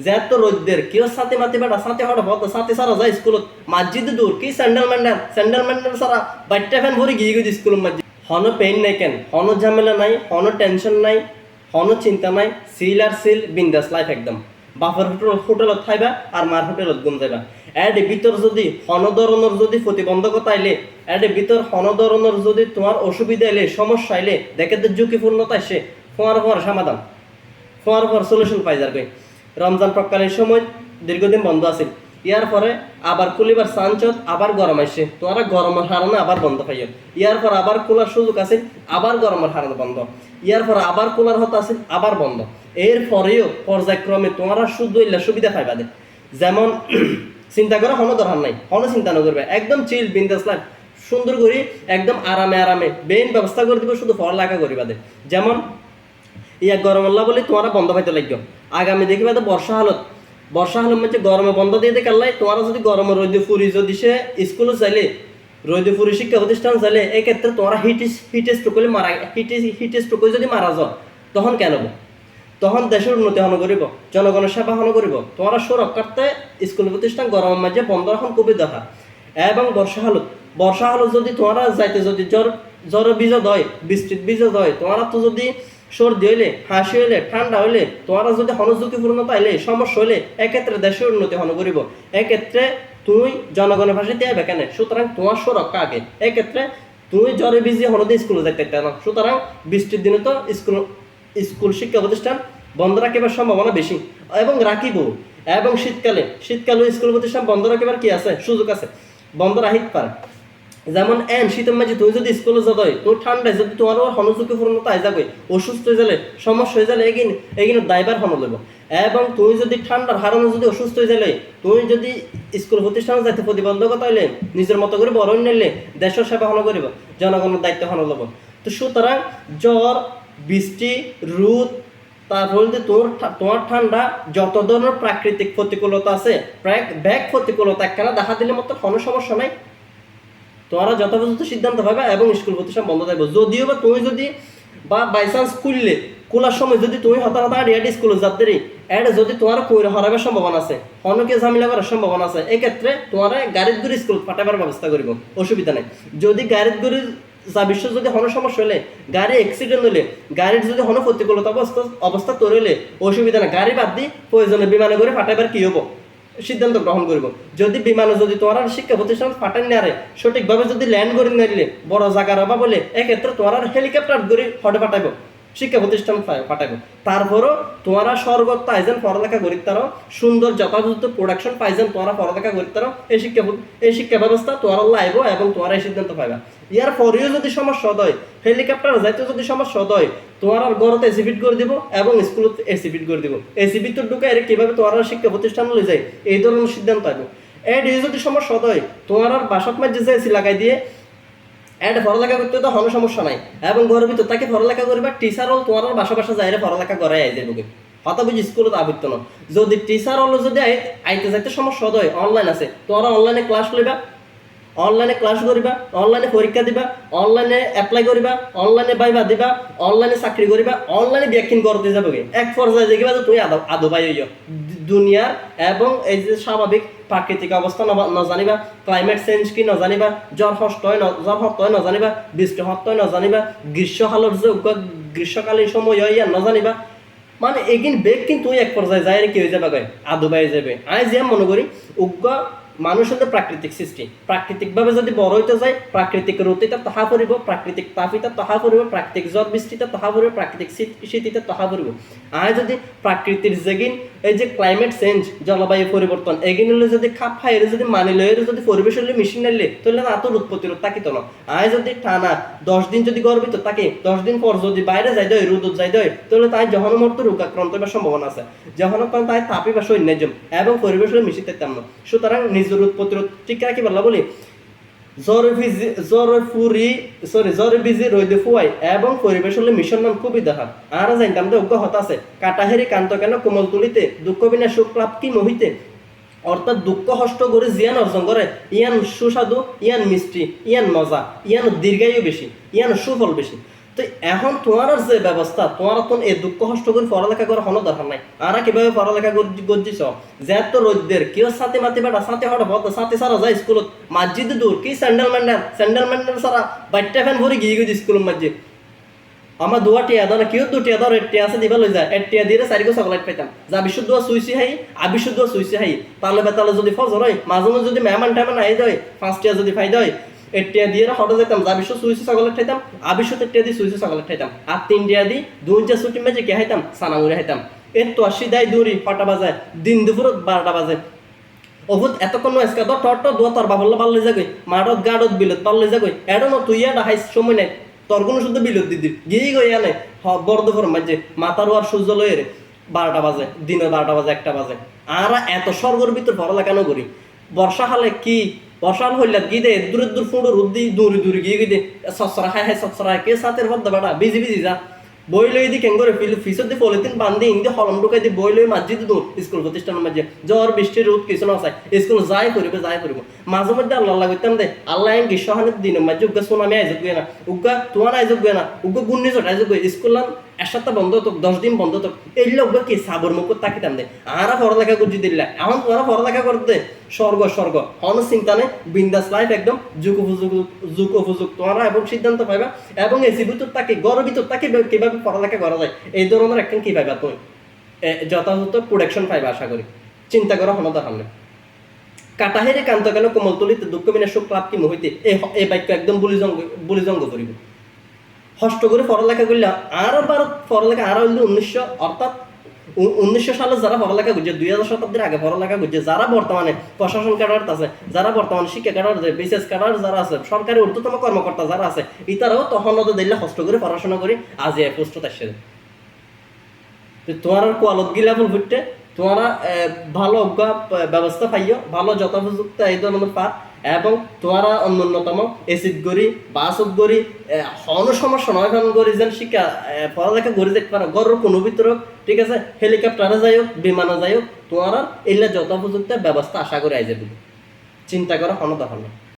যেত রোদ্দের কেউ সাথে মাতি বেটা সাথে হঠাৎ হতো সাথে সারা যায় স্কুলত মসজিদে দূর কি স্যান্ডেল ম্যান্ডাল সারা বাইটটা ফ্যান ভরে গিয়ে গেছে স্কুল মসজিদ হন পেইন নাই কেন হন ঝামেলা নাই হন টেনশন নাই হন চিন্তা নাই সিল আর সিল বিন্দাস লাইফ একদম বাপের হোটেলত খাইবা আর মার হোটেলত ঘুম যাইবা এডে ভিতর যদি হনধরনের যদি প্রতিবন্ধকতা আইলে এডে ভিতর হনধরনের যদি তোমার অসুবিধা এলে সমস্যা আইলে দেখে ঝুঁকিপূর্ণতা এসে ফোয়ার সমাধান ফোয়ার সলিউশন পাই যাবে রমজান প্রকালের সময় দীর্ঘদিন বন্ধ আছে ইয়ার পরে আবার কুলিবার সাঞ্চত আবার গরম আসছে তোমরা গরমের হারানো আবার বন্ধ পাইও ইয়ার পর আবার কুলার সুযোগ আছে আবার গরমের হারানো বন্ধ ইয়ার পর আবার কুলার হতে আছে আবার বন্ধ এর পরেও পর্যায়ক্রমে তোমরা শুধু সুবিধা পাইবা দে যেমন চিন্তা করা হনো দরকার নাই হনো চিন্তা না করবে একদম চিল বিন্দাস লাইফ সুন্দর করে একদম আরামে বেইন ব্যবস্থা করে দিব শুধু পড়ালেখা করিবা দে যেমন ইয়া গরম আল্লাহ বলে তোমরা বন্ধ পাইতে লাগবে আগামী দেখিবা তো বর্ষা হালত মধ্যে গরমে বন্ধ দিয়ে দেখে আল্লাহ তোমরা যদি গরমে রোদে ফুরি যদি সে স্কুলে চাইলে রোদে ফুরি শিক্ষা প্রতিষ্ঠান চাইলে এক্ষেত্রে তোমরা হিট স্ট্রোক যদি মারা যাও তখন কেন তখন দেশের উন্নতি হন করিব জনগণের সেবা হন করিব তোমরা সুরক্ষার্থে স্কুল প্রতিষ্ঠান গরমের মাঝে বন্ধ রাখন খুবই দরকার এবং বর্ষা হালত যদি তোমরা যাইতে যদি জ্বর বীজ দয় বৃষ্টির বীজ দয় তোমরা তো যদি সর্দি হইলে হাসি হইলে ঠান্ডা হইলে তোমরা যদি হনঝুঁকিপূর্ণতা আইলে সমস্যা হইলে এক্ষেত্রে দেশের উন্নতি হন করিব এক্ষেত্রে তুই জনগণের ভাষা দিয়ে কেন সুতরাং তোমার সুরক্ষা আগে এক্ষেত্রে তুই জ্বরে বিজি হনদে স্কুলে যাইতে না সুতরাং বৃষ্টির দিনে তো স্কুল শিক্ষা প্রতিষ্ঠান বন্ধ রাখিবার সম্ভাবনা বেশি এবং রাখিব এবং শীতকালে স্কুল প্রতিষ্ঠান বন্ধ রাখিবার কি আছে সুযোগ আছে বন্ধ রাখিতে পারে যেমন শীতের মাঝে তুই যদি স্কুলে যাবে তোর ঠান্ডায় যদি তোমার হনঝুঁকিপূর্ণতা আই যাবে অসুস্থ হয়ে যাবে সমস্যা হয়ে যাবে এগিয়ে দায়বার হন লইব এবং তুই যদি ঠান্ডার হারানো যদি অসুস্থ হয়ে যাবে তুই যদি স্কুল প্রতিষ্ঠানে যাইতে প্রতিবন্ধকতা হইলে নিজের মতো করে বড় নিলে দেশের সেবা হন করিব জনগণের দায়িত্ব হন লব তো সুতরাং জ্বর বৃষ্টি রোদ তারপর তোমার ঠান্ডা যত ধরনের প্রাকৃতিক প্রতিকূলতা আছে প্রায় ব্যাগ প্রতিকূলতা একখানা দেখা দিলে মতো কোনো সমস্যা নাই তোমরা যথাযথ সিদ্ধান্ত পাবে এবং স্কুল প্রতিষ্ঠান বন্ধ থাকবে যদিও বা তুমি যদি বা বাইচান্স খোলার সময় যদি তুমি হঠাৎ স্কুলে যাতে এটা যদি তোমার হরাবার সম্ভাবনা আছে অনেকে ঝামেলা করার সম্ভাবনা আছে এক্ষেত্রে তোমার গাড়ির গুড়ি স্কুল পাঠাবার ব্যবস্থা করব অসুবিধা নেই যদি গাড়ির গুড়ি বিশ্ব যদি হন সমস্যা হলে গাড়ি অ্যাক্সিডেন্ট হলে গাড়ির যদি হন প্রতিকূলতা অবস্থা তৈরি হলে অসুবিধা নেই গাড়ি বাদ দিয়ে প্রয়োজনে বিমানে করে পাঠাবার কি হবো সিদ্ধান্ত গ্রহণ করব যদি বিমানে যদি তোমার শিক্ষা প্রতিষ্ঠান পাঠান নেয় সঠিকভাবে যদি ল্যান্ড করে নিলে বড় জায়গার অভাব বলে এক্ষেত্রে তোমার হেলিকপ্টার করে হটে পাঠাবো শিক্ষা প্রতিষ্ঠান পাঠাবো তারপরও তোমরা সর্বত্র আইজন পড়ালেখা করিতে পারো সুন্দর যথাযথ প্রোডাকশন পাইছেন তোমরা পড়ালেখা করিতে পারো এই শিক্ষা ব্যবস্থা তোমরা লাইব এবং তোমরা এই সিদ্ধান্ত পাইবা ইয়ার পরেও যদি সমস্যা হয় হেলিকপ্টার যাইতে যদি সমস্যা হয় তোমার ঘরতে এসি ফিট করে দিব এবং স্কুলত এসি ফিট করে দিব এসি ভিতর ঢুকে এর কিভাবে তোমরা শিক্ষা প্রতিষ্ঠান লই যায় এই ধরনের সিদ্ধান্ত পাইব যদি সমস্যা হয় তোমার বাসাত মাঝে যে এসি লাগাই দিয়ে পড়ালেখা করতে তো কোনো সমস্যা নাই এবং ঘরের ভিতর তাকে পড়ালেখা করবে টিচার হল তোমার বাসা যাই পড়ালেখা করাই আই যাবে হয়তো বুঝি স্কুলত আবৃত্ত না যদি টিচার হলো যদি আইতে যাইতে সমস্যা হয় অনলাইন আছে তোমরা অনলাইনে ক্লাস লইবা অনলাইনে ক্লাস করিবা অনলাইনে পরীক্ষা দিবা অনলাইনে এপ্লাই করিবা অনলাইনে বাইবা দিবা অনলাইনে চাকরি করিবা অনলাইনে ব্যাকিং করতে যাবে এক পর্যায়ে দেখিবা যে তুমি আদো পাই হইও দুনিয়ার এবং এই যে স্বাভাবিক প্রাকৃতিক অবস্থা নজানিবা ক্লাইমেট চেঞ্জ কি নজানিবা জ্বর হস্ত হয় নজানিবা বৃষ্টি হস্ত হয় নজানিবা গ্রীষ্মকালের যে গ্রীষ্মকালীন সময় হয় ইয়ার নজানিবা মানে এগিন বেগ কিন্তু এক পর্যায়ে যায় কি হয়ে যাবে আদো পাই যাবে আই যে মনে করি উগ্র মানুষের প্রাকৃতিক সৃষ্টি প্রাকৃতিকভাবে যদি বড় হইতে যায় প্রাকৃতিক রতিতে তাহা পড়ব প্রাকৃতিক তাপিতে তাহা পড়ব প্রাকৃতিক জ্বর বৃষ্টিতে তাহা পড়ব প্রাকৃতিক শীতিতে তাহা পড়ব আর যদি প্রাকৃতির যেগিন এই যে ক্লাইমেট চেঞ্জ জলবায়ু পরিবর্তন এগিন হলে যদি খাপ খাই যদি মানি লয়ে যদি পরিবেশ হলে মেশিন নাইলে তাহলে না তো রোদ প্রতিরোধ থাকিত না আর যদি টানা 10 দিন যদি গর্বিত থাকে 10 দিন পর যদি বাইরে যাই দেয় রোদ যাই দেয় তাহলে তাই যখন মর্ত রোগ আক্রান্ত হবার সম্ভাবনা আছে যখন তাই তাপি বা সৈন্যজম এবং পরিবেশ হলে মিশিতে তেমন সুতরাং রোদ প্রতিরোধ ঠিক রাখি পারলা বলি জ্বর বিজি রোদে ফুয়াই এবং পরিবেশ হলে মিশন নাম খুবই দেখা আর জানতাম যে অজ্ঞ হত আছে কাটাহেরি কান্ত কেন কোমল তুলিতে দুঃখ বিনা সুখ লাভ কি মহিতে অর্থাৎ দুঃখ হষ্ট করে জিয়ান অর্জন করে ইয়ান সুস্বাদু ইয়ান মিষ্টি ইয়ান মজা ইয়ান দীর্ঘায়ু বেশি ইয়ান সুফল বেশি তো তো এখন তোমার যে ব্যবস্থা তোমার তো এই দুঃখ কষ্ট করে পড়ালেখা করে হনো দরকার নাই। আর কিভাবে পড়ালেখা করছিস যে তো রোদ্দের কেউ সাথে মাতে বেটা সাথে হঠাৎ বলতে সাথে সারা যায় স্কুলত মসজিদে দূর কি স্যান্ডেল ম্যান্ডেল সারা বাচ্চা ফ্যান ভরে গিয়ে গেছি স্কুল মসজিদ আমার দুয়া টিয়া দাও না কেউ দুটিয়া দাও রেড টিয়া আছে দিবা লই যায় এড টিয়া দিয়ে চারিগো চকলেট পাইতাম যা বিশুদ্ধ সুইসি হাই আবিশুদ্ধ সুইসি হাই তালে বেতালে যদি ফজর হয় মাঝে মাঝে যদি মেহমান টেমান আই যায় 5 টিয়া যদি ফাইদা হয় এড টিয়া দিয়ে হঠাৎ যেতাম যা বিশ্ব সুইসি চকলেট খাইতাম আবিশুদ্ধ টিয়া দিয়ে সুইসি চকলেট খাইতাম আর 3 টিয়া দি দুইটা ছুটি মেজে কে খাইতাম সানামুড়ি খাইতাম এর তো আসি দেয় দূরি 5টা বাজে দিন দুপুর 12টা বাজে অভূত এতক্ষণ এসকা তো টট দোয়া তোর বাবল্লা পাল্লে যাগই মাঠত গাড়ত বিলত পাল্লে যাগই এডো ন তুই এটা হাইস সময় নাই তোর কোনো শুদ্ধ বিলত দিদি গিয়ে গই আনে বড় দুপুর মাঝে মাথার আর সূর্য লয়ে রে 12টা বাজে দিনে 12টা বাজে 1টা বাজে আর এত স্বর্গর ভিতর পড়ালেখা কেন করি বর্ষাকালে কি বর্ষাকাল হইলে গিয়ে দে দূরে ফুঁড়ো রুদ্দি দূরে গিয়ে গিয়ে সসরা খায় সসরা কে সাথের পর বেটা বিজি যা বই লই দি কেঙ্গরে ফিসর দি পলিথিন বান্ধি ইন্দি হলম ঢুকাই দি বই লই মসজিদ দূর স্কুল প্রতিষ্ঠানের মাঝে জ্বর বৃষ্টি রোদ কিছু না চাই স্কুল যাই করিব মাঝে মধ্যে আল্লাহ করতাম দে আল্লাহ এন গ্রীষ্মহানের দিন মাঝে উগ্গা সোনামি আইজ গুয়ে না উগ্গা তোমার আইজ গুয়ে না উগ্গা গুন্নি আইজ গুয়ে স্কুল এক সপ্তাহ বন্ধ হতো 10 দিন বন্ধ হতো এই লোক কি সাবর মুখ তাকিতাম দে আর পড়ালেখা করছি দিল্লা এখন তোরা পড়ালেখা করতে স্বর্গ হন চিন্তা নেই বিন্দাস লাইফ একদম যুগ উপযোগ তোমরা এবং সিদ্ধান্ত পাইবা এবং এসি ভিতর তাকে গড়ের ভিতর তাকে কিভাবে পড়ালেখা করা যায় এই ধরনের একটা কি পাইবা তুমি যথাযথ প্রোডাকশন পাইবা আশা করি চিন্তা করা হনো দরকার নেই কাটাহেরে কান্ত কেন কোমল তুলিতে দুঃখ বিনা সুখ লাভ কি মহিতে এই বাক্য একদম বুলিজঙ্গ করিব হষ্ট করে পড়ালেখা করলে আরো পড়ালেখা আরো 1900 সালে যারা পড়ালেখা করছে 2000 শতাব্দীর আগে পড়ালেখা করছে যারা বর্তমানে প্রশাসন ক্যাডার আছে যারা বর্তমানে শিক্ষা ক্যাডার আছে বিশেষ ক্যাডার যারা আছে সরকারি ঊর্ধ্বতম কর্মকর্তা যারা আছে ইতারাও তখন দিল্লা হষ্ট করে পড়াশোনা করে আজ এই পোস্টত আসছে তোমার কোয়ালত গিলা ফুল ফুটতে তোমরা ভালো ব্যবস্থা পাইও ভালো যথোপযুক্ত এই ধরনের পা এবং তোমরা অন্যতম এসিড গড়ি বাসত গড়ি কোনো সমস্যা নয় কারণ গড়ি যেন শিক্ষা পড়ালেখা গড়ি দেখতে পারো গড়ের কোনো ভিতরে ঠিক আছে হেলিকপ্টারে যাই হোক বিমানে যাই হোক তোমরা এগুলা যথোপযুক্ত ব্যবস্থা আশা করে আই যাবে চিন্তা করা কোনো দরকার নেই।